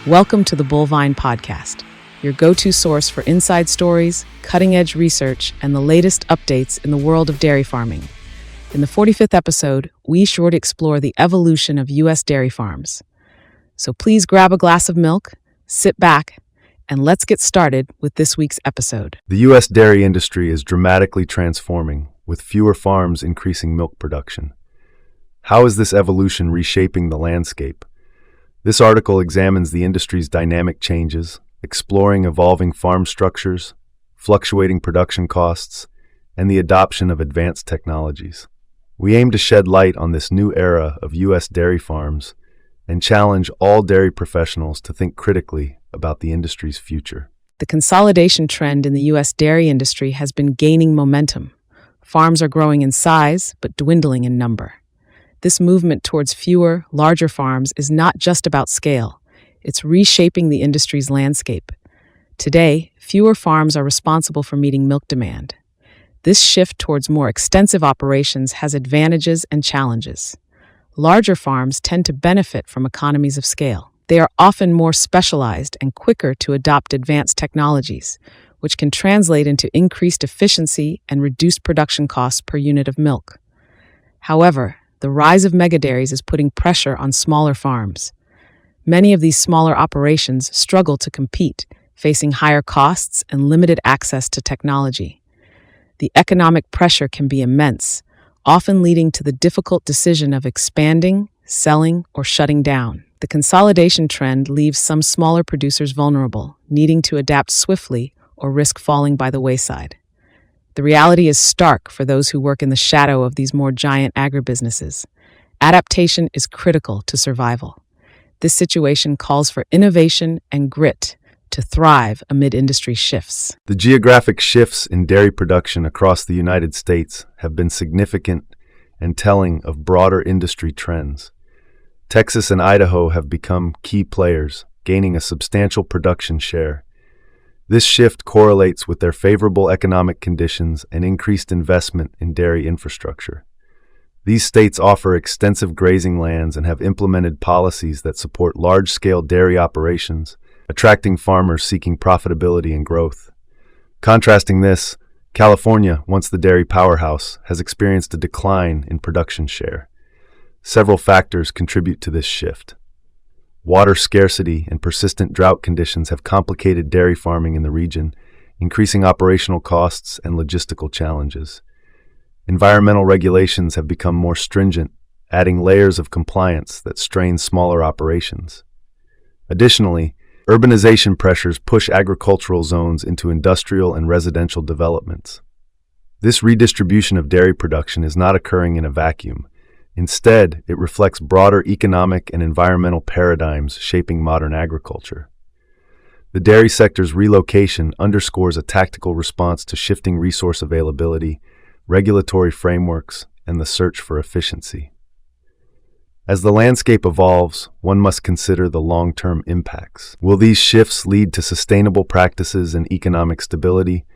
Welcome to the Bullvine Podcast, your go-to source for inside stories, cutting-edge research, and the latest updates in the world of dairy farming. In the 45th episode, we sure to explore the evolution of U.S. dairy farms. So please grab a glass of milk, sit back, and let's get started with this week's episode. The U.S. dairy industry is dramatically transforming, with fewer farms increasing milk production. How is this evolution reshaping the landscape? This article examines the industry's dynamic changes, exploring evolving farm structures, fluctuating production costs, and the adoption of advanced technologies. We aim to shed light on this new era of U.S. dairy farms and challenge all dairy professionals to think critically about the industry's future. The consolidation trend in the U.S. dairy industry has been gaining momentum. Farms are growing in size, but dwindling in number. This movement towards fewer, larger farms is not just about scale. It's reshaping the industry's landscape. Today, fewer farms are responsible for meeting milk demand. This shift towards more extensive operations has advantages and challenges. Larger farms tend to benefit from economies of scale. They are often more specialized and quicker to adopt advanced technologies, which can translate into increased efficiency and reduced production costs per unit of milk. However, the rise of megadairies is putting pressure on smaller farms. Many of these smaller operations struggle to compete, facing higher costs and limited access to technology. The economic pressure can be immense, often leading to the difficult decision of expanding, selling, or shutting down. The consolidation trend leaves some smaller producers vulnerable, needing to adapt swiftly or risk falling by the wayside. The reality is stark for those who work in the shadow of these more giant agribusinesses. Adaptation is critical to survival. This situation calls for innovation and grit to thrive amid industry shifts. The geographic shifts in dairy production across the United States have been significant and telling of broader industry trends. Texas and Idaho have become key players, gaining a substantial production share. This shift correlates with their favorable economic conditions and increased investment in dairy infrastructure. These states offer extensive grazing lands and have implemented policies that support large-scale dairy operations, attracting farmers seeking profitability and growth. Contrasting this, California, once the dairy powerhouse, has experienced a decline in production share. Several factors contribute to this shift. Water scarcity and persistent drought conditions have complicated dairy farming in the region, increasing operational costs and logistical challenges. Environmental regulations have become more stringent, adding layers of compliance that strain smaller operations. Additionally, urbanization pressures push agricultural zones into industrial and residential developments. This redistribution of dairy production is not occurring in a vacuum. Instead, it reflects broader economic and environmental paradigms shaping modern agriculture. The dairy sector's relocation underscores a tactical response to shifting resource availability, regulatory frameworks, and the search for efficiency. As the landscape evolves, one must consider the long-term impacts. Will these shifts lead to sustainable practices and economic stability,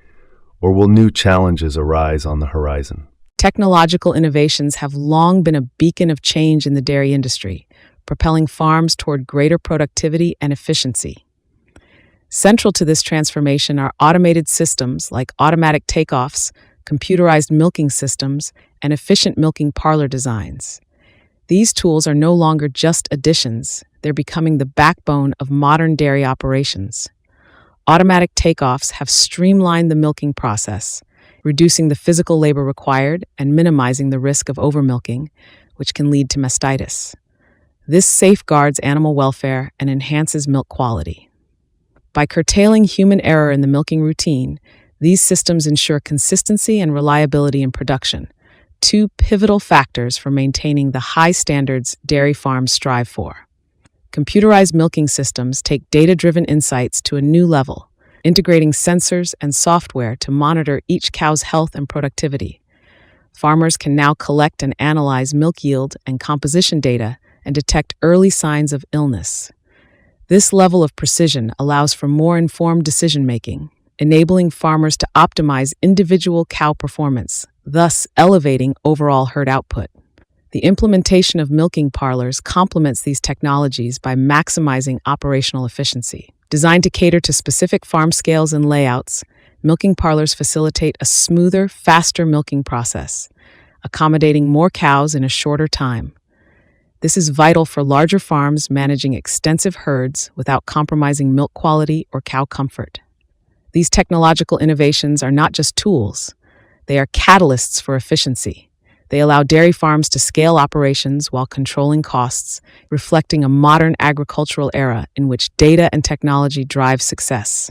or will new challenges arise on the horizon? Technological innovations have long been a beacon of change in the dairy industry, propelling farms toward greater productivity and efficiency. Central to this transformation are automated systems like automatic takeoffs, computerized milking systems, and efficient milking parlor designs. These tools are no longer just additions, they're becoming the backbone of modern dairy operations. Automatic takeoffs have streamlined the milking process, reducing the physical labor required and minimizing the risk of overmilking, which can lead to mastitis. This safeguards animal welfare and enhances milk quality. By curtailing human error in the milking routine, these systems ensure consistency and reliability in production, two pivotal factors for maintaining the high standards dairy farms strive for. Computerized milking systems take data-driven insights to a new level, integrating sensors and software to monitor each cow's health and productivity. Farmers can now collect and analyze milk yield and composition data and detect early signs of illness. This level of precision allows for more informed decision-making, enabling farmers to optimize individual cow performance, thus elevating overall herd output. The implementation of milking parlors complements these technologies by maximizing operational efficiency. Designed to cater to specific farm scales and layouts, milking parlors facilitate a smoother, faster milking process, accommodating more cows in a shorter time. This is vital for larger farms managing extensive herds without compromising milk quality or cow comfort. These technological innovations are not just tools, they are catalysts for efficiency. They allow dairy farms to scale operations while controlling costs, reflecting a modern agricultural era in which data and technology drive success.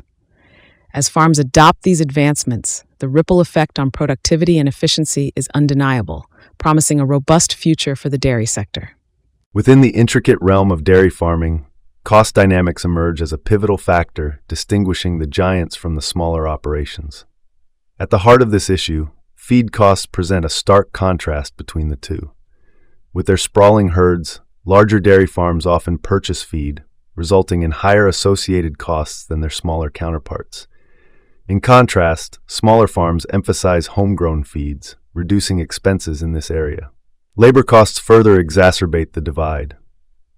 As farms adopt these advancements, the ripple effect on productivity and efficiency is undeniable, promising a robust future for the dairy sector. Within the intricate realm of dairy farming, cost dynamics emerge as a pivotal factor distinguishing the giants from the smaller operations. At the heart of this issue, feed costs present a stark contrast between the two. With their sprawling herds, larger dairy farms often purchase feed, resulting in higher associated costs than their smaller counterparts. In contrast, smaller farms emphasize homegrown feeds, reducing expenses in this area. Labor costs further exacerbate the divide.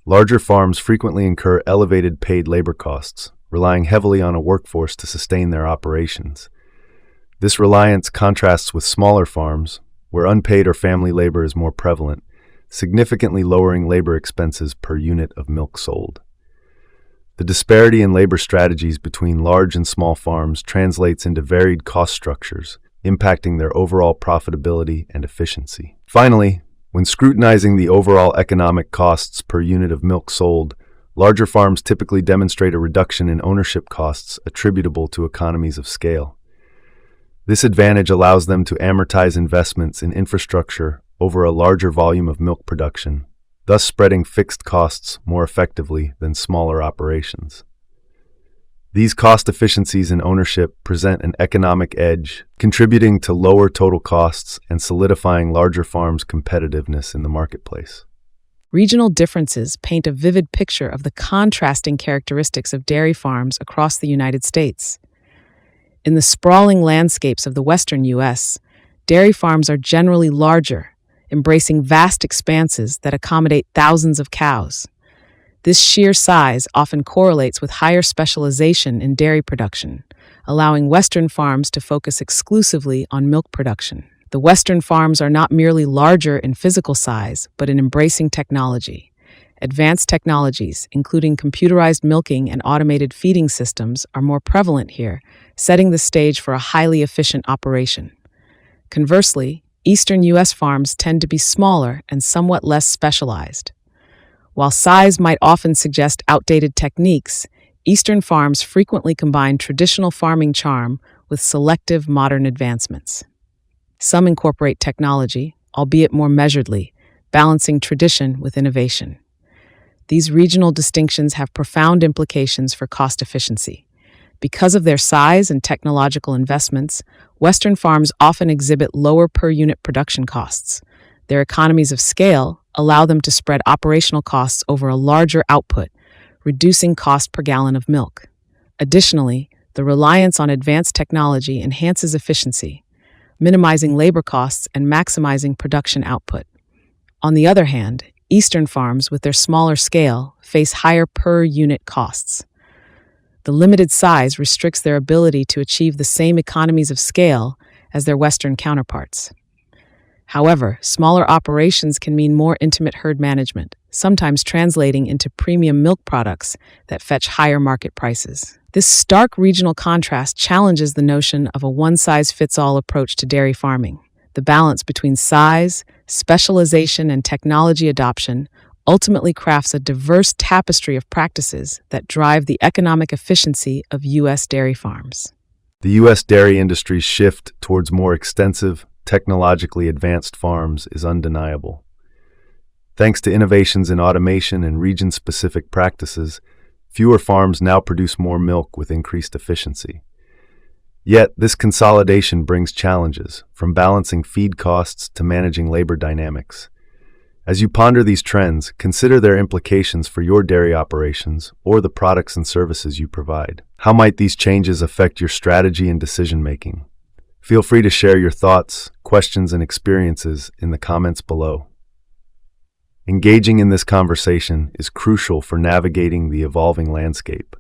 Larger farms frequently incur elevated paid labor costs, relying heavily on a workforce to sustain their operations. This reliance contrasts with smaller farms, where unpaid or family labor is more prevalent, significantly lowering labor expenses per unit of milk sold. The disparity in labor strategies between large and small farms translates into varied cost structures, impacting their overall profitability and efficiency. Finally, when scrutinizing the overall economic costs per unit of milk sold, larger farms typically demonstrate a reduction in ownership costs attributable to economies of scale. This advantage allows them to amortize investments in infrastructure over a larger volume of milk production, thus spreading fixed costs more effectively than smaller operations. These cost efficiencies in ownership present an economic edge, contributing to lower total costs and solidifying larger farms' competitiveness in the marketplace. Regional differences paint a vivid picture of the contrasting characteristics of dairy farms across the United States. In the sprawling landscapes of the western U.S., dairy farms are generally larger, embracing vast expanses that accommodate thousands of cows. This sheer size often correlates with higher specialization in dairy production, allowing western farms to focus exclusively on milk production. The western farms are not merely larger in physical size, but in embracing technology. Advanced technologies, including computerized milking and automated feeding systems, are more prevalent here, setting the stage for a highly efficient operation. Conversely, eastern U.S. farms tend to be smaller and somewhat less specialized. While size might often suggest outdated techniques, eastern farms frequently combine traditional farming charm with selective modern advancements. Some incorporate technology, albeit more measuredly, balancing tradition with innovation. These regional distinctions have profound implications for cost efficiency. Because of their size and technological investments, Western farms often exhibit lower per-unit production costs. Their economies of scale allow them to spread operational costs over a larger output, reducing cost per gallon of milk. Additionally, the reliance on advanced technology enhances efficiency, minimizing labor costs and maximizing production output. On the other hand, Eastern farms, with their smaller scale, face higher per-unit costs. The limited size restricts their ability to achieve the same economies of scale as their Western counterparts. However, smaller operations can mean more intimate herd management, sometimes translating into premium milk products that fetch higher market prices. This stark regional contrast challenges the notion of a one-size-fits-all approach to dairy farming. The balance between size, specialization, and technology adoption ultimately crafts a diverse tapestry of practices that drive the economic efficiency of U.S. dairy farms. The U.S. dairy industry's shift towards more extensive, technologically advanced farms is undeniable. Thanks to innovations in automation and region-specific practices, fewer farms now produce more milk with increased efficiency. Yet, this consolidation brings challenges, from balancing feed costs to managing labor dynamics. As you ponder these trends, consider their implications for your dairy operations or the products and services you provide. How might these changes affect your strategy and decision-making? Feel free to share your thoughts, questions, and experiences in the comments below. Engaging in this conversation is crucial for navigating the evolving landscape.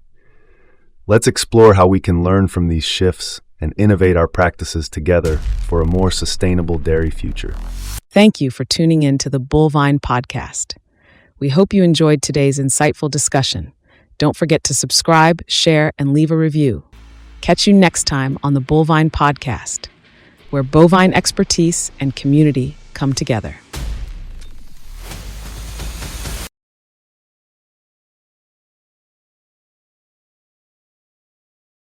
Let's explore how we can learn from these shifts and innovate our practices together for a more sustainable dairy future. Thank you for tuning in to the Bullvine Podcast. We hope you enjoyed today's insightful discussion. Don't forget to subscribe, share, and leave a review. Catch you next time on the Bullvine Podcast, where bovine expertise and community come together.